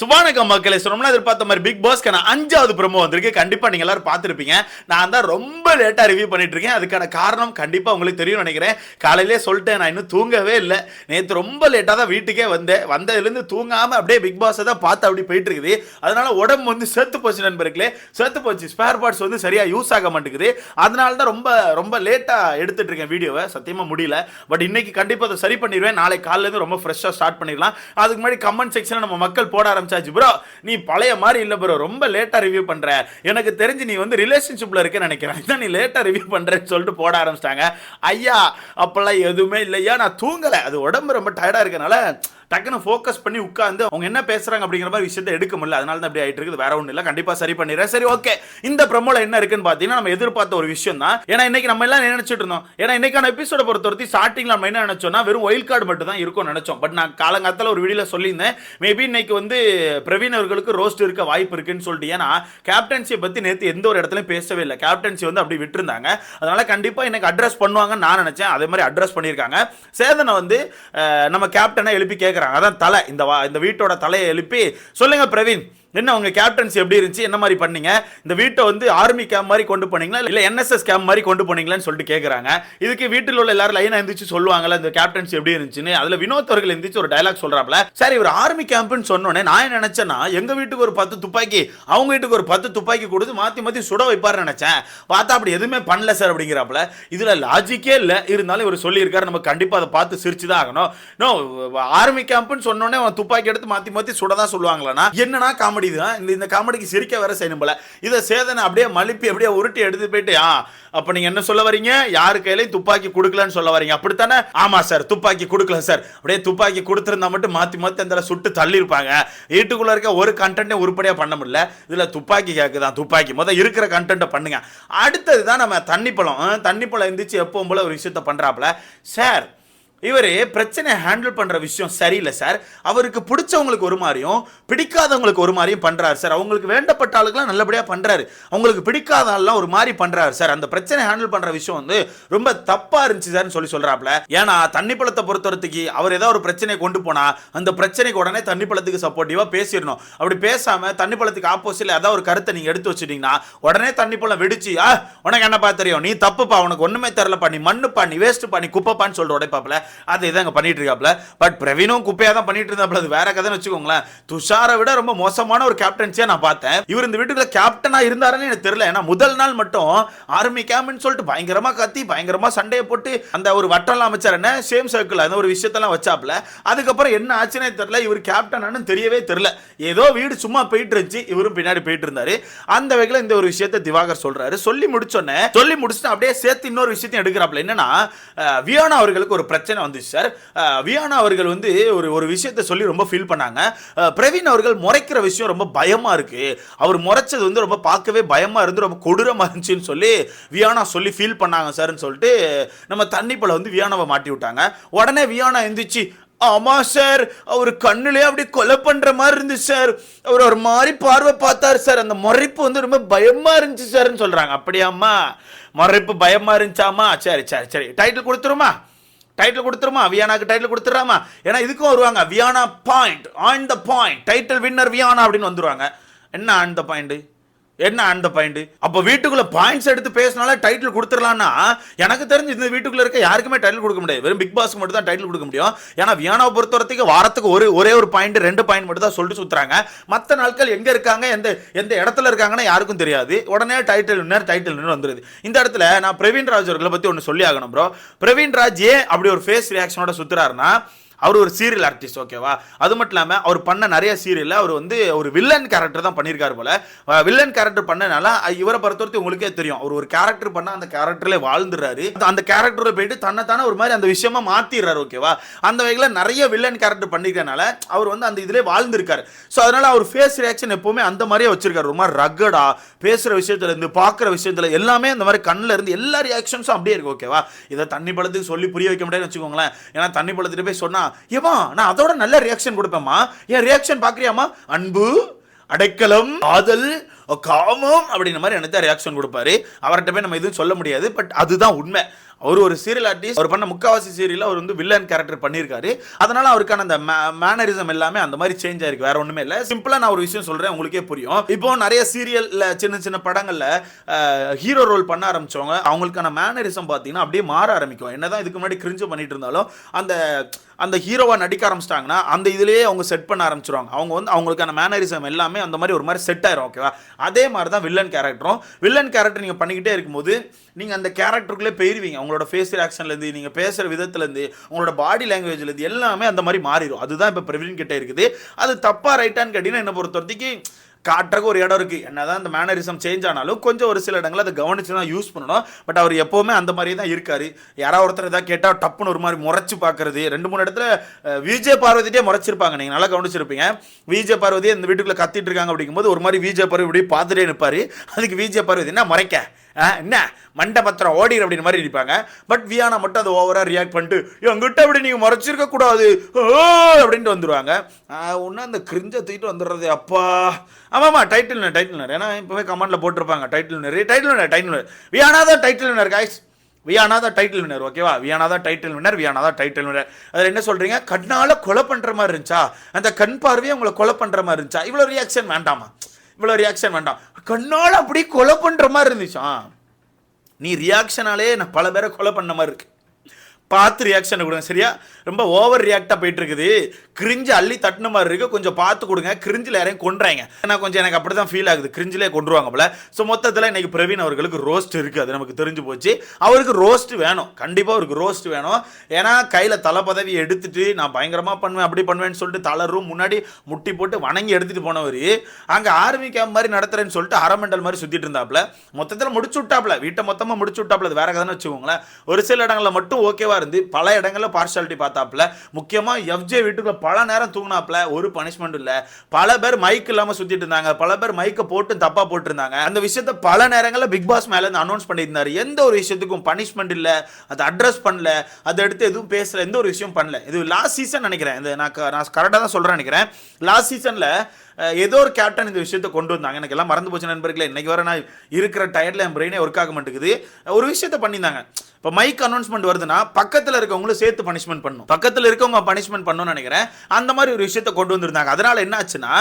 சுபானக மக்களே சொன்னோம்னா எதிர்பார்த்த மாதிரி பிக் பாஸ்க்கான 5வது ப்ரோமோ வந்திருக்கு. கண்டிப்பா நீங்க எல்லாரும் பார்த்துருப்பீங்க. நான் தான் ரொம்ப லேட்டா ரிவ்யூ பண்ணிட்டு இருக்கேன். அதுக்கான காரணம் கண்டிப்பா உங்களுக்கு தெரியும் நினைக்கிறேன். காலையிலே சொல்லிட்டேன், நான் இன்னும் தூங்கவே இல்லை. நேற்று ரொம்ப லேட்டாக தான் வீட்டுக்கே வந்ததுலேருந்து தூங்காம அப்படியே பிக் பாஸை தான் பார்த்து அப்படி போயிட்டு இருக்குது. அதனால உடம்பு வந்து செத்து போச்சு நண்பர்களே, செத்து போச்சு. ஸ்பேர் பார்ட்ஸ் வந்து சரியா யூஸ் ஆக மாட்டேங்குது. அதனால தான் ரொம்ப ரொம்ப லேட்டா எடுத்துட்டு இருக்கேன் வீடியோவை. சத்தியமா முடியல. பட் இன்னைக்கு கண்டிப்பா அதை சரி பண்ணிடுவேன். நாளை காலையிலேருந்து ரொம்ப ஃப்ரெஷ்ஷாக ஸ்டார்ட் பண்ணிடலாம். அதுக்கு முன்னாடி கமெண்ட் செக்ஷனில் நம்ம மக்கள் போட ஆரம்பிச்சாச்சு. ப்ரோ நீ பழைய மாதிரி இல்ல ப்ரோ, ரொம்ப லேட்டா ரிவ்யூ பண்ற, எனக்கு தெரிஞ்சு நீ வந்து ரிலேஷன்ஷிப்ல இருக்க நினைக்கிறேன், இதான் நீ லேட்டா ரிவ்யூ பண்றேன்னு சொல்லிட்டு போட ஆரம்பிச்சிட்டாங்க. ஐயா அப்பெல்லாம் எதுவுமே இல்லையா, நான் தூங்கலை, அது உடம்பு ரொம்ப டயர்டா இருக்கனால டக்குன்னு ஃபோக்கஸ் பண்ணி உட்காந்து அவங்க என்ன பேசுறாங்க அப்படிங்கிற மாதிரி விஷயத்தை எடுக்க முடியல. அதனால தான் அப்படி ஆயிட்டு இருக்குது. வேற ஒன்றும் இல்லை, கண்டிப்பா சரி பண்ணிடுறேன். சரி ஓகே, இந்த ப்ரோமோல என்ன இருக்குன்னு பார்த்தீங்கன்னா நம்ம எதிர்பார்த்த ஒரு விஷயம் தான். ஏன்னா இன்னைக்கு நம்ம எல்லாம் நினைச்சிட்டு இருந்தோம், ஏன்னா இன்னைக்கான எபிசோட பொறுத்தவரை ஸ்டார்டிங்ல நம்ம என்ன நினைச்சோம்னா வெறும் ஒயில்ட் கார்டு மட்டும் தான் இருக்கும்னு நினைச்சோம். பட் நான் காலங்காலத்தில் ஒரு வீடியோல சொல்லியிருந்தேன், மேபி இன்னைக்கு வந்து பிரவீன் அவர்களுக்கு ரோஸ்ட் இருக்க வாய்ப்பு இருக்குன்னு சொல்லிட்டு. ஏன்னா கேப்டன்சியை பத்தி நேற்று எந்த ஒரு இடத்துலையும் பேசவே இல்லை. கேப்டன்சி வந்து அப்படி விட்டுருந்தாங்க. அதனால கண்டிப்பா இன்னைக்கு அட்ரஸ் பண்ணுவாங்கன்னு நான் நினைச்சேன். அதே மாதிரி அட்ரஸ் பண்ணியிருக்காங்க. சேதனை வந்து நம்ம கேப்டனை எழுப்பி கேட்குறாங்க. அதான் தலை, இந்த வீட்டோட தலையை எழுப்பி சொல்லுங்க பிரவீன், என்ன உங்க கேப்டன்சி எப்படி இருந்துச்சு, என்ன மாதிரி பண்ணீங்க, இந்த வீட்டை வந்து ஆர்மி கேம்ப் மாதிரி கொண்டு போனீங்களா இல்ல NSS கேம்ப் மாதிரி கொண்டு போனீங்களான்னு சொல்லிட்டு கேட்குறாங்க. இதுக்கு வீட்டில் உள்ள எல்லாரும் லைனா எந்திரிச்சு சொல்லுவாங்கல்ல இந்த கேப்டன்சி எப்படி இருந்துச்சுன்னு. அதுல வினோத் அவர்கள் எந்திரிச்சு ஒரு டயலாக் சொல்றாப்ல. சரி, இவர் ஆர்மி கேம்ப்னு சொன்னோன்னே நான் என்ன நினைச்சேன்னா எங்க வீட்டுக்கு ஒரு 10 துப்பாக்கி அவங்க வீட்டுக்கு ஒரு 10 துப்பாக்கி கொடுத்து மாத்தி மாத்தி சுட வைப்பாரு நினைச்சேன். பார்த்தா அப்படி எதுவுமே பண்ணல சார் அப்படிங்கிறாப்ல. இதுல லாஜிக்கே இல்லை. இருந்தாலும் இவர் சொல்லியிருக்காரு, நம்ம கண்டிப்பா அதை பார்த்து சிரிச்சு தான் ஆகணும். நோ, ஆர்மி கேம்ப்னு சொன்னோன்னே துப்பாக்கி எடுத்து மாத்தி மாத்தி சுடதான் சொல்லுவாங்களா? என்னன்னா காமெடி தான். இந்த காமெடிக்கு சிரிக்க வேற செய்யணும் போல. இதை சேதனை அப்படியே மலிப்பி அப்படியே உருட்டி எடுத்து போயிட்டு, அப்ப நீங்க என்ன சொல்ல வரீங்க, யாரு கையிலையும் துப்பாக்கி கொடுக்கலன்னு சொல்ல வரீங்க அப்படித்தானே? ஆமா சார், துப்பாக்கி கொடுக்கல சார். அப்படியே துப்பாக்கி கொடுத்திருந்தா மட்டும் மாத்தி மாத்தி அந்த சுட்டு தள்ளி இருப்பாங்க. வீட்டுக்குள்ள இருக்க ஒரு கண்டென்ட் உருப்படியா பண்ண முடியல, இதுல துப்பாக்கி கேக்குதான். துப்பாக்கி முதல் இருக்கிற கண்டென்ட் பண்ணுங்க. அடுத்ததுதான் நம்ம தண்ணி பழம் எந்திரிச்சு எப்பவும் போல ஒரு விஷயத்த பண்றாப்ல. சார் இவர் பிரச்சனை ஹேண்டில் பண்ற விஷயம் சரியில்லை சார். அவருக்கு பிடிச்சவங்களுக்கு ஒரு மாதிரியும் பிடிக்காதவங்களுக்கு ஒரு மாதிரியும் பண்றாரு சார். அவங்களுக்கு வேண்டப்பட்ட ஆளுக்கெல்லாம் நல்லபடியா பண்றாரு, அவங்களுக்கு பிடிக்காத ஆள்லாம் ஒரு மாதிரி பண்றாரு சார். அந்த பிரச்சனை ஹேண்டில் பண்ற விஷயம் வந்து ரொம்ப தப்பா இருந்துச்சு சார்னு சொல்றாப்ல. ஏன்னா தண்ணி பழத்தை பொறுத்தவரைக்கு அவர் ஏதாவது ஒரு பிரச்சனையை கொண்டு போனா அந்த பிரச்சனைக்கு உடனே தண்ணி பழத்துக்கு சப்போர்ட்டிவா பேசிடணும். அப்படி பேசாம தண்ணி பழத்துக்கு ஆப்போசிட்ல ஏதாவது ஒரு கருத்தை நீங்க எடுத்து வச்சுட்டீங்கன்னா உடனே தண்ணி பழம் வெடிச்சு உனக்கு என்னப்பா தெரியும், நீ தப்புப்பா, உனக்கு ஒண்ணுமே தெரியலப்பா, நீ மண்ணுப்பா, நீ வேஸ்ட்பா, நீ குப்பைப்பான்னு சொல்ற உடைப்பாப்ல. அது இதாங்க பண்ணிட்டு இருக்காப்ல. பட் பிரவீனும் குப்பையா தான் பண்ணிட்டு இருந்தாப்ல. அது வேற கதைன்னு வச்சுக்கோங்களேன். துஷாரை விட ரொம்ப மோசமான ஒரு கேப்டன்சியா நான் பார்த்தேன். இவர் இந்த வீட்டுக்குள்ள கேப்டனா இருந்தாருன்னு எனக்கு தெரியல. ஏன்னா முதல் நாள் மட்டும் ஆர்மி கேம்ப்னு சொல்லிட்டு பயங்கரமா கத்தி பயங்கரமா சண்டையை போட்டு அந்த ஒரு வட்டம்லாம் அமைச்சார், என்ன சேம் சர்க்கிள் அந்த ஒரு விஷயத்தெல்லாம் வச்சாப்ல. அதுக்கப்புறம் என்ன ஆச்சுன்னே தெரியல, இவர் கேப்டனானு தெரியவே தெரியல. ஏதோ வீடு சும்மா போயிட்டு இருந்துச்சு, இவரும் பின்னாடி போயிட்டு இருந்தாரு. அந்த வகையில் இந்த ஒரு விஷயத்தை திவாகர் சொல்றாரு. சொல்லி முடிச்சுட்டு அப்படியே சேர்த்து இன்னொரு விஷயத்தையும் எடுக்கிறாப்ல. என்னன்னா வியானா அவர்களுக்கு ஒரு பிரச்சனை வந்துச்சு சார். வியானா அவர்கள் வந்து ஒரு விஷயத்தை சொல்லி ரொம்ப ஃபீல் பண்ணாங்க. பிரவீன் அவர்கள் முறைக்கிற விஷயம் ரொம்ப பயமா இருக்கு, அவர் முறைச்சது வந்து ரொம்ப பார்க்கவே பயமா இருந்து ரொம்ப கொடூரமா இருந்துச்சுன்னு சொல்லி வியானா சொல்லி ஃபீல் பண்ணாங்க சார்ன்னு சொல்லிட்டு நம்ம தண்ணிப்பழம் வந்து வியானாவை மாட்டி விட்டாங்க. உடனே வியானா எந்திரிச்சு, ஆமா சார், அவர் கண்ணுலயே அப்படி கொலை பண்ற மாதிரி இருந்துச்சு சார், அவர் ஒரு மாதிரி பார்வை பார்த்தாரு சார், அந்த முறைப்பு வந்து ரொம்ப பயமா இருந்துச்சு சார்ன்னு சொல்றாங்க. அப்படியாம்மா, முறைப்பு பயமா இருந்துச்சாமா? சரி சரி சரி, டைட்டில் கொடுத்துருமா, வியானாக்கு டைட்டில் கொடுத்துறாமா. ஏன்னா இதுக்கும் வருவாங்க Viana point, on the point, title winner Viana அப்படின்னு வந்துருவாங்க. என்ன ஆன் த பாயிண்ட், என்ன அந்த பாயிண்ட்? அப்போ வீட்டுக்குள்ள பாயிண்ட்ஸ் எடுத்து பேசினால டைட்டில் கொடுத்துடலாம்னா எனக்கு தெரிஞ்சு இந்த வீட்டுக்குள்ள இருக்க யாருக்குமே டைட்டில் கொடுக்க முடியாது, வெறும் பிக் பாஸ்க்கு மட்டும் தான் டைட்டில் கொடுக்க முடியும். ஏன்னா வியானாவை பொறுத்தவரைக்கும் வாரத்துக்கு ஒரே ஒரு பாயிண்ட் 2 பாயிண்ட் மட்டும் தான் சொல்லிட்டு சுத்துறாங்க. மற்ற நாட்கள் எங்க இருக்காங்க, எந்த இடத்துல இருக்காங்கன்னு யாருக்கும் தெரியாது. உடனே டைட்டில் வின்னர் வந்துருது. இந்த இடத்துல நான் பிரவீன் ராஜ் அவர்களை பத்தி ஒன்று சொல்லி ஆகணும் ப்ரோ. பிரவீன் ராஜ் ஏன் அப்படி ஒரு ஃபேஸ் ரியாக்ஷனோட சுத்துறாருன்னா, அவர் ஒரு சீரியல் ஆர்டிஸ்ட், ஓகேவா? அது மட்டும் இல்லாமல் அவர் பண்ண நிறைய சீரியலில் அவர் வந்து ஒரு வில்லன் கேரக்டர் தான் பண்ணியிருக்காரு போல. வில்லன் கேரக்டர் பண்ணனால இவரை பொறுத்தவரைக்கும் உங்களுக்கே தெரியும், அவர் ஒரு கேரக்டர் பண்ண அந்த கேரக்டர்லேயே வாழ்ந்துடுறாரு. அந்த கேரக்டரில் போயிட்டு தன்னைத்தானே ஒரு மாதிரி அந்த விஷயமா மாற்றிடுறாரு, ஓகேவா? அந்த வகையில் நிறைய வில்லன் கேரக்டர் பண்ணிக்கிறனால அவர் வந்து அந்த இதிலே வாழ்ந்துருக்காரு. ஸோ அதனால அவர் ஃபேஸ் ரியாக்ஷன் எப்பவுமே அந்த மாதிரியே வச்சிருக்காரு. ஒரு மாதிரி ரகடா பேசுகிற விஷயத்துல இருந்து பார்க்குற விஷயத்துல எல்லாமே அந்த மாதிரி கண்ணில் இருந்து எல்லா ரியாக்ஷன்ஸும் அப்படியே இருக்கு, ஓகேவா? இதை தண்ணி பழத்துக்கு சொல்லி புரிய வைக்க முடியாதுன்னு வச்சுக்கோங்களேன். ஏன்னா தண்ணி பழத்துட்டு போய் சொன்னா, ஏமா நான் அதோட நல்ல ரியாக்ஷன் கொடுப்பேம்மா, என் ரியாக்ஷன் பாக்குறியாமா, அன்பு, அடைக்கலம், காதல், காமம் அப்படின்ற மாதிரி எனக்கு ரியாக்ஷன் கொடுப்பாரு. அவர்கிட்ட போய் நம்ம எதுவும் சொல்ல முடியாது. பட் அதுதான் உண்மை. அவர் ஒரு சீரியல் ஆர்டிஸ்ட், அவர் பண்ண முக்காவாசி சீரியல் அவர் வந்து வில்லன் கேரக்டர் பண்ணியிருக்காரு. அதனால அவருக்கான அந்த மேனரிசம் எல்லாமே அந்த மாதிரி சேஞ்ச் ஆயிருக்கு, வேற ஒண்ணுமே இல்லை. சிம்பிளா நான் ஒரு விஷயம் சொல்றேன், உங்களுக்கே புரியும். இப்போ நிறைய சீரியல்ல சின்ன சின்ன படங்கள்ல ஹீரோ ரோல் பண்ண ஆரம்பிச்சவங்க அவங்களுக்கான மேனரிசம் பார்த்தீங்கன்னா அப்படியே மாற ஆரம்பிக்கும். என்னதான் இதுக்கு முன்னாடி கிரிஞ்சு பண்ணிட்டு இருந்தாலும் அந்த அந்த ஹீரோவா நடிக்க ஆரம்பிச்சிட்டாங்கன்னா அந்த இதுலேயே அவங்க செட் பண்ண ஆரம்பிச்சிருவாங்க. அவங்க வந்து அவங்களுக்கான மேனரிசம் எல்லாமே அந்த மாதிரி ஒரு மாதிரி செட் ஆயிரும். ஓகேவா? அதே மாதிரி தான் வில்லன் கேரக்டரும். வில்லன் கேரக்டர் நீங்கள் பண்ணிக்கிட்டே இருக்கும்போது நீங்கள் அந்த கேரக்டருக்குள்ளே போயிருவீங்க. உங்களோட ஃபேஸ் ரியாக்ஷன்லேருந்து, நீங்கள் பேசுகிற விதத்துலேருந்து, உங்களோட பாடி லாங்குவேஜ்லேருந்து எல்லாமே அந்த மாதிரி மாறிடும். அதுதான் இப்போ பிரவீன் கிட்டே இருக்குது. அது தப்பா ரைட்டான்னு கேட்டிங்கன்னா என்னை பொறுத்த வரைக்கும் காட்டுறக்கு ஒரு இடம் இருக்குது. என்னதான் அந்த மேனரிசம் சேஞ்ச் ஆனாலும் கொஞ்சம் ஒரு சில இடங்களில் அதை கவனிச்சு தான் யூஸ் பண்ணணும். பட் அவர் எப்போவுமே அந்த மாதிரி தான் இருக்காரு. யாராவது ஒருத்தர் எதாவது கேட்டால் டப்புன்னு ஒரு மாதிரி முறைச்சு பார்க்கறது. 2-3 இடத்துல விஜய் பார்வதிட்டே முறைச்சிருப்பாங்க, நீங்கள் நல்லா கவனிச்சிருப்பீங்க. விஜய் பார்வதி இந்த வீட்டுக்குள்ளே கத்திட்டு இருக்காங்க அப்படிங்கும்போது ஒரு மாதிரி விஜய் பார்வதி இப்படி பார்த்துட்டே நிற்பார். அதுக்கு விஜய் பார்வதி என்ன முறைக்க, என்ன மண்டபத்திரம் ஓடிடு அப்படின்னு மாதிரி இருப்பாங்க. பட் வியானா மட்டும் அதை ஓவராக ரியாக்ட் பண்ணிட்டு எங்கிட்ட அப்படி நீங்கள் மறைச்சிருக்க கூடாது அப்படின்ட்டு வந்துடுவாங்க. ஒன்று அந்த கிரிஞ்சை தூக்கிட்டு வந்துடுறது. அப்பா ஆமாம்மா டைட்டில் வினர், ஏன்னா இப்போவே கமெண்ட்டில் போட்டிருப்பாங்க டைட்டில் வினர் வியானா தான் டைட்டில் வினர் காய்ஸ். வியானா தான் டைட்டில் வினர். ஓகேவா? வியானா தான் டைட்டில் வினர். அதில் என்ன சொல்கிறீங்க? கண்ணால் கொலை பண்ணுற மாதிரி இருந்துச்சா? அந்த கண் பார்வையை உங்களை கொலை பண்ணுற மாதிரி இருந்துச்சா? இவ்வளோ ரியாக்ஷன் வேண்டாம். கண்ணால் அப்படி கொலை பண்ணுற மாதிரி இருந்துச்சா? நீ ரியாக்ஷனாலே நான் பல பேரை கொலை பண்ண மாதிரி இருக்கு. பார்த்து ரியாக்ஷன் கொடுங்க, சரியா? ரொம்ப ஓவர் ரியாக்டாக போயிட்டு இருக்குது. கிரிஞ்சு அள்ளி தட்டின மாதிரி இருக்கு, கொஞ்சம் பார்த்து கொடுங்க. கிரிஞ்சில் யாரையும் கொண்டுறாங்க. நான் கொஞ்சம் எனக்கு அப்படி தான் ஃபீல் ஆகுது, கிரிஞ்சிலே கொண்டுருவாங்க போல. ஸோ மொத்தத்தில் இன்னைக்கு பிரவீன் அவர்களுக்கு ரோஸ்ட் இருக்குது, அது நமக்கு தெரிஞ்சு போச்சு. அவருக்கு ரோஸ்ட் வேணும், கண்டிப்பாக அவருக்கு ரோஸ்ட் வேணும். ஏன்னா கையில் தலை பதவி எடுத்துட்டு நான் பயங்கரமாக பண்ணுவேன் அப்படி பண்ணுவேன்னு சொல்லிட்டு தளரும் முன்னாடி முட்டி போட்டு வணங்கி எடுத்துகிட்டு போனவர் அங்கே ஆர்மி கேம்ப் மாதிரி நடத்துறேன்னு சொல்லிட்டு அரமண்டல் மாதிரி சுற்றிட்டு இருந்தாப்புல. மொத்தத்தில் முடிச்சு விட்டாப்புல, வீட்டை மொத்தமாக முடிச்சு விட்டாப்புல. அது வேற கதைன்னு வச்சுக்கோங்களேன். ஒரு சில இடங்களில் மட்டும் ஓகேவா இருந்து பல இடங்களில் பார்ஷாலிட்டி பார்த்தாப்புல. முக்கியமாக எஃப்ஜே வீட்டுக்குள்ள பல நேரம் தூங்கினாப்புல, ஒரு பனிஷ்மெண்ட் இல்லை. பல பேர் மைக் இல்லாமல் சுற்றிட்டு இருந்தாங்க, பல பேர் மைக்கை போட்டு தப்பாக போட்டுருந்தாங்க. அந்த விஷயத்தை பல நேரங்களில் பிக் பாஸ் மேலே இருந்து அனௌன்ஸ் பண்ணியிருந்தாரு. எந்த ஒரு விஷயத்துக்கும் பனிஷ்மெண்ட் இல்லை, அதை அட்ரஸ் பண்ணல, அதை எடுத்து எதுவும் பேசல, எந்த ஒரு விஷயம் பண்ணல. இது லாஸ்ட் சீசன் நினைக்கிறேன், இது நான் கரெக்டாக தான் சொல்கிறேன் நினைக்கிறேன். லாஸ்ட் சீசனில் ஏதோ ஒரு கேப்டன் இந்த விஷயத்தை கொண்டு வந்தாங்க. எனக்கு எல்லாம் மறந்து போச்சு நண்பர்களே. இன்னைக்கு வர நான் இருக்கிற டயர்டில் என் பிரெயினே ஒர்க் ஆக மாட்டேங்குது. ஒரு விஷயத்தை பண்ணியிருந்தாங்க. இப்போ மைக் அனௌன்ஸ்மெண்ட் வருதுன்னா பக்கத்தில் இருக்கவங்களும் சேர்த்து பனிஷ்மெண்ட் பண்ணணும், பக்கத்தில் இருக்கவங்க பனிஷ்மெண்ட் பண்ணணும்னு நினைக்கிறேன். அந்த மாதிரி ஒரு விஷயத்தை கொண்டு வந்திருந்தாங்க. அதனால என்ன ஆச்சுன்னா,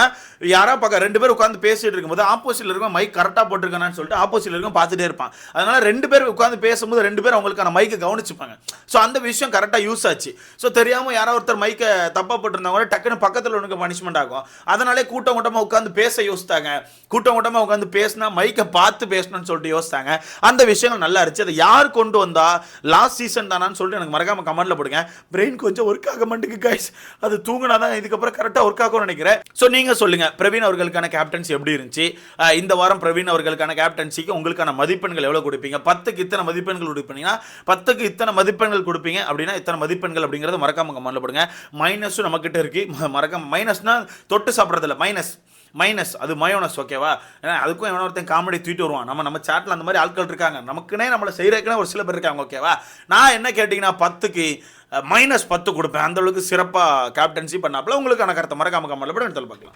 யாரா பக்கம் 2 பேர் உட்காந்து பேசிட்டு இருக்கும்போது ஆப்போசிட்ல இருக்கும் மைக் கரெக்டாக போட்டிருக்கானு சொல்லிட்டு ஆப்போசிட்ல இருக்கும் பார்த்துட்டே இருப்பான். அதனால 2 பேர் உட்காந்து பேசும்போது 2 பேர் அவங்களுக்கான மைக்கை கவனிச்சுப்பாங்க. ஸோ அந்த விஷயம் கரெக்டாக யூஸ் ஆச்சு. ஸோ தெரியாமல் யாரோ ஒருத்தர் மைக்கை தப்பாக போட்டிருந்தாங்க, டக்குன்னு பக்கத்தில் ஒன்று பனிஷ்மெண்ட் ஆகும். அதனாலே கூட்டமாக உட்காந்து பேச யோசித்தாங்க. கூட்டமாக உட்காந்து பேசினா மைக்கை பார்த்து பேசணும்னு சொல்லிட்டு யோசித்தாங்க. அந்த விஷயங்கள் நல்லா இருந்துச்சு. அதை யார் கொண்டு வந்தா? லாஸ்ட் சீசன் தானான்னு சொல்லிட்டு எனக்கு மறக்காம கமெண்ட்ல போடுங்க. பிரெயின் கொஞ்சம் ஒர்க் ஆக மாட்டேங்குது கைஸ். அது தூங்கினாதான் இதுக்கப்புறம் கரெக்டாக ஒர்க் ஆகும்னு நினைக்கிறேன். ஸோ நீங்க சொல்லுங்க, பிரவீன் அவர்களுக்கான கேப்டன்சி எப்படி இருந்துச்சு? இந்த வாரம் பிரவீன் அவர்களுக்கான கேப்டன்சிக்கு உங்களுக்கான மதிப்பெண்கள் எவ்வளவு கொடுப்பீங்க? 10க்கு இத்தனை மதிப்பெண்கள் கொடுப்பீங்கன்னா 10க்கு இத்தனை மதிப்பெண்கள் கொடுப்பீங்க அப்படின்னா இத்தனை மதிப்பெண்கள் அப்படிங்கிறத மறக்காம கமெண்ட்ல போடுங்க. மைனஸும் நம்ம கிட்ட இருக்கு, மறக்காம. மைனஸ்னா தொட்டு சாப்பிட்றதில்ல, மைனஸ் அது மயோனஸ். ஓகேவா? ஏன்னா அதுக்கும் எவனோ ஒருத்தன் காமெடி தூக்கிட்டு வருவான். நம்ம சேட்டில் அந்த மாதிரி ஆட்கள் இருக்காங்க, நமக்குனே நம்மளை செய்கிறதுக்குனே ஒரு சில பேர் இருக்காங்க. ஓகேவா? நான் என்ன கேட்டிங்கன்னா 10க்கு -10 கொடுப்பேன். அந்த அளவுக்கு சிறப்பாக கேப்டன்சி பண்ணாப்புல. உங்களுக்கான கருத்தை மறக்காம கமெண்ட்ல போட்டு எடுத்து பார்க்கலாம்.